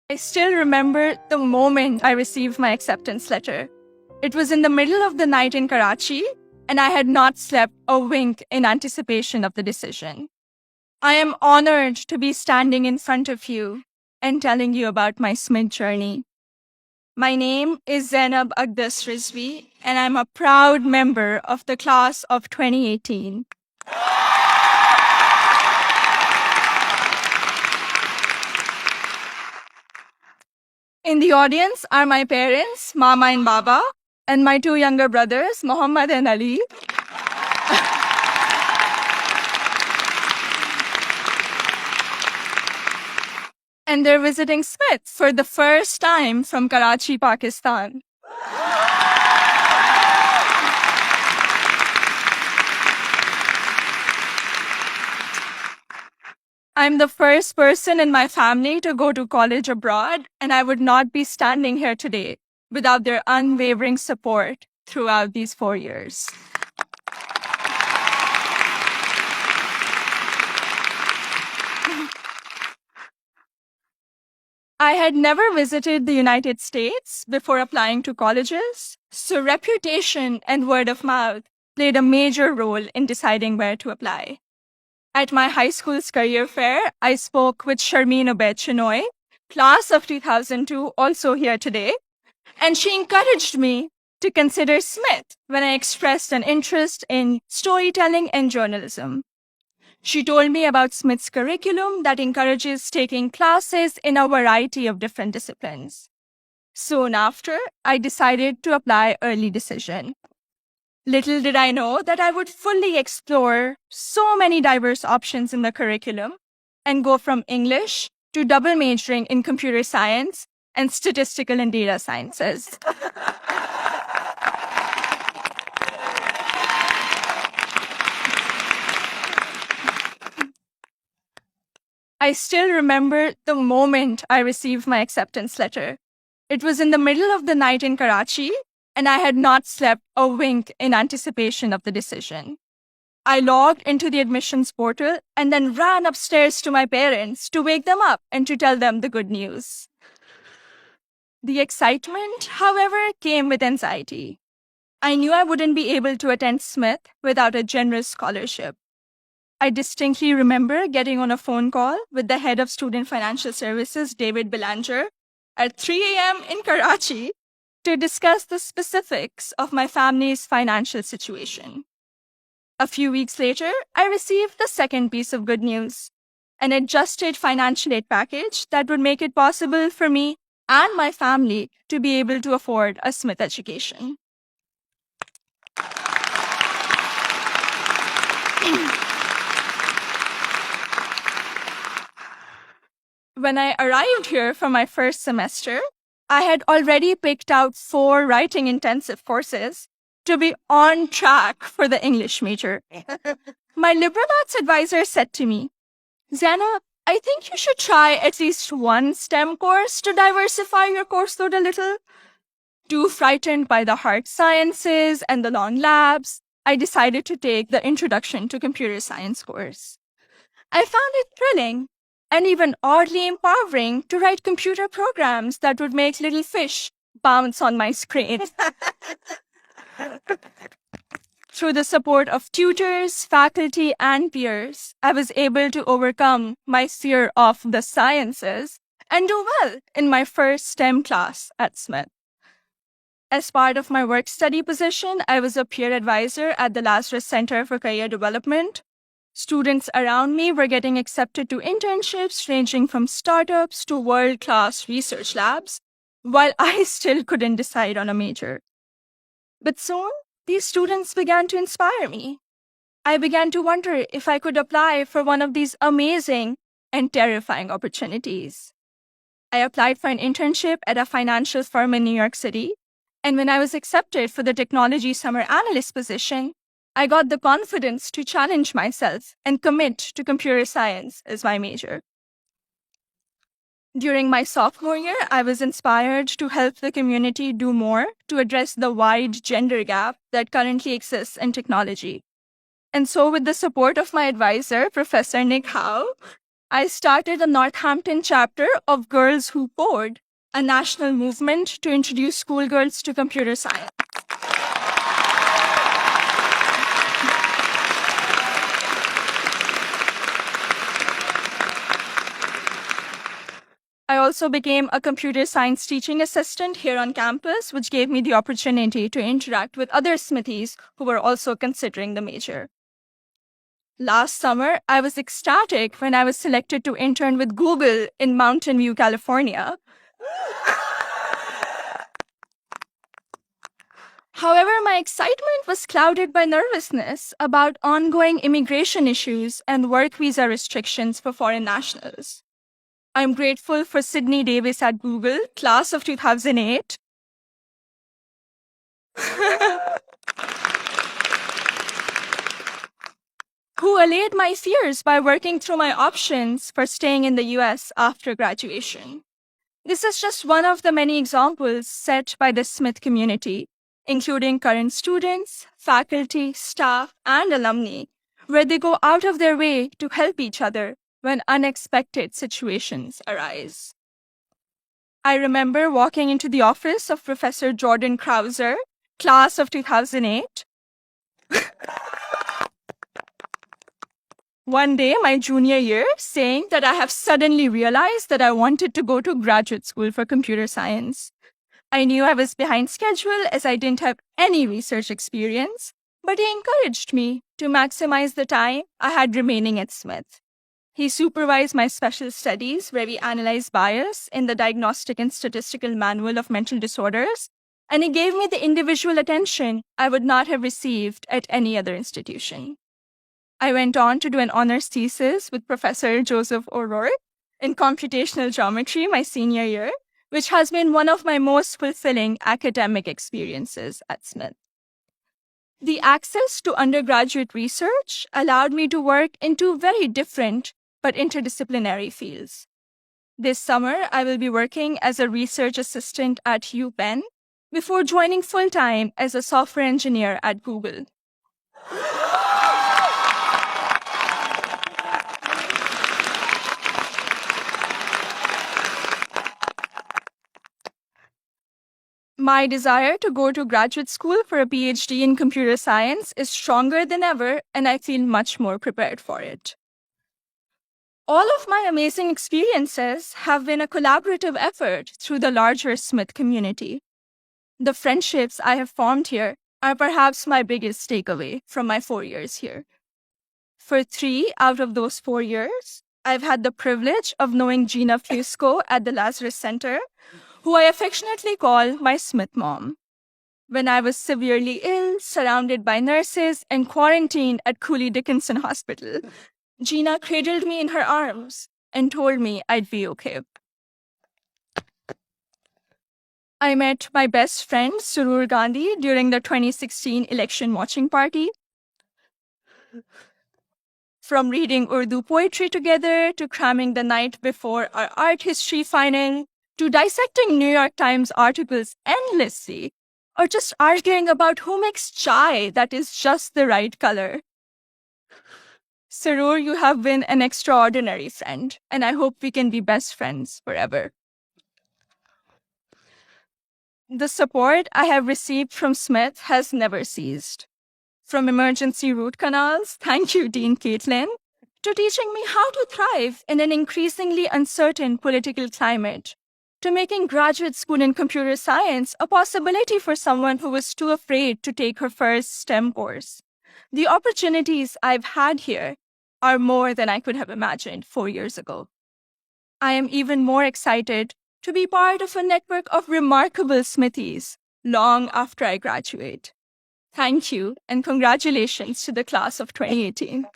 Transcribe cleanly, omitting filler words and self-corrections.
I still remember the moment I received my acceptance letter. It was in the middle of the night in Karachi, and I had not slept a wink in anticipation of the decision. I am honored to be standing in front of you and telling you about my SMIT journey. My name is Zainab Akdas Rizvi, and I'm a proud member of the class of 2018. In the audience are my parents, Mama and Baba, and my two younger brothers, Muhammad and Ali. And they're visiting Smith for the first time from Karachi, Pakistan. I'm the first person in my family to go to college abroad, and I would not be standing here today without their unwavering support throughout these 4 years. I had never visited the United States before applying to colleges, so reputation and word of mouth played a major role in deciding where to apply. At my high school's career fair, I spoke with Sharmeen Obaid Chinoy, class of 2002, also here today, and she encouraged me to consider Smith when I expressed an interest in storytelling and journalism. She told me about Smith's curriculum that encourages taking classes in a variety of different disciplines. Soon after, I decided to apply early decision. Little did I know that I would fully explore so many diverse options in the curriculum and go from English to double majoring in computer science and statistical and data sciences. I still remember the moment I received my acceptance letter. It was in the middle of the night in Karachi, and I had not slept a wink in anticipation of the decision. I logged into the admissions portal and then ran upstairs to my parents to wake them up and to tell them the good news. The excitement, however, came with anxiety. I knew I wouldn't be able to attend Smith without a generous scholarship. I distinctly remember getting on a phone call with the head of Student Financial Services, David Belanger, at 3 a.m. in Karachi to discuss the specifics of my family's financial situation. A few weeks later, I received the second piece of good news, an adjusted financial aid package that would make it possible for me and my family to be able to afford a Smith education. When I arrived here for my first semester, I had already picked out 4 writing intensive courses to be on track for the English major. My liberal arts advisor said to me, "Zainab, I think you should try at least one STEM course to diversify your course load a little." Too frightened by the hard sciences and the long labs, I decided to take the Introduction to Computer Science course. I found it thrilling and even oddly empowering to write computer programs that would make little fish bounce on my screen. Through the support of tutors, faculty, and peers, I was able to overcome my fear of the sciences and do well in my first STEM class at Smith. As part of my work-study position, I was a peer advisor at the Lazarus Center for Career Development. Students around me were getting accepted to internships ranging from startups to world-class research labs, while I still couldn't decide on a major. But soon, these students began to inspire me. I began to wonder if I could apply for one of these amazing and terrifying opportunities. I applied for an internship at a financial firm in New York City, and when I was accepted for the technology summer analyst position, I got the confidence to challenge myself and commit to computer science as my major. During my sophomore year, I was inspired to help the community do more to address the wide gender gap that currently exists in technology. And so, with the support of my advisor, Professor Nick Howe, I started the Northampton chapter of Girls Who Code, a national movement to introduce schoolgirls to computer science. I also became a computer science teaching assistant here on campus, which gave me the opportunity to interact with other Smithies who were also considering the major. Last summer, I was ecstatic when I was selected to intern with Google in Mountain View, California. However, my excitement was clouded by nervousness about ongoing immigration issues and work visa restrictions for foreign nationals. I'm grateful for Sydney Davis at Google, class of 2008. Who allayed my fears by working through my options for staying in the US after graduation. This is just one of the many examples set by the Smith community, including current students, faculty, staff, and alumni, where they go out of their way to help each other when unexpected situations arise. I remember walking into the office of Professor Jordan Krauser, class of 2008. One day, my junior year, saying that I have suddenly realized that I wanted to go to graduate school for computer science. I knew I was behind schedule as I didn't have any research experience, but he encouraged me to maximize the time I had remaining at Smith. He supervised my special studies, where we analyzed bias in the Diagnostic and Statistical Manual of Mental Disorders, and he gave me the individual attention I would not have received at any other institution. I went on to do an honors thesis with Professor Joseph O'Rourke in computational geometry my senior year, which has been one of my most fulfilling academic experiences at Smith. The access to undergraduate research allowed me to work in two very different but interdisciplinary fields. This summer, I will be working as a research assistant at UPenn before joining full-time as a software engineer at Google. My desire to go to graduate school for a PhD in computer science is stronger than ever, and I feel much more prepared for it. All of my amazing experiences have been a collaborative effort through the larger Smith community. The friendships I have formed here are perhaps my biggest takeaway from my 4 years here. For 3 out of those 4 years, I've had the privilege of knowing Gina Fusco at the Lazarus Center, who I affectionately call my Smith mom. When I was severely ill, surrounded by nurses, and quarantined at Cooley Dickinson Hospital, Gina cradled me in her arms and told me I'd be okay. I met my best friend, Surur Gandhi, during the 2016 election watching party. From reading Urdu poetry together, to cramming the night before our art history final, to dissecting New York Times articles endlessly, or just arguing about who makes chai that is just the right color. Sarur, you have been an extraordinary friend, and I hope we can be best friends forever. The support I have received from Smith has never ceased. From emergency root canals, thank you, Dean Caitlin, to teaching me how to thrive in an increasingly uncertain political climate, to making graduate school in computer science a possibility for someone who was too afraid to take her first STEM course. The opportunities I've had here are more than I could have imagined 4 years ago. I am even more excited to be part of a network of remarkable Smithies long after I graduate. Thank you, and congratulations to the class of 2018.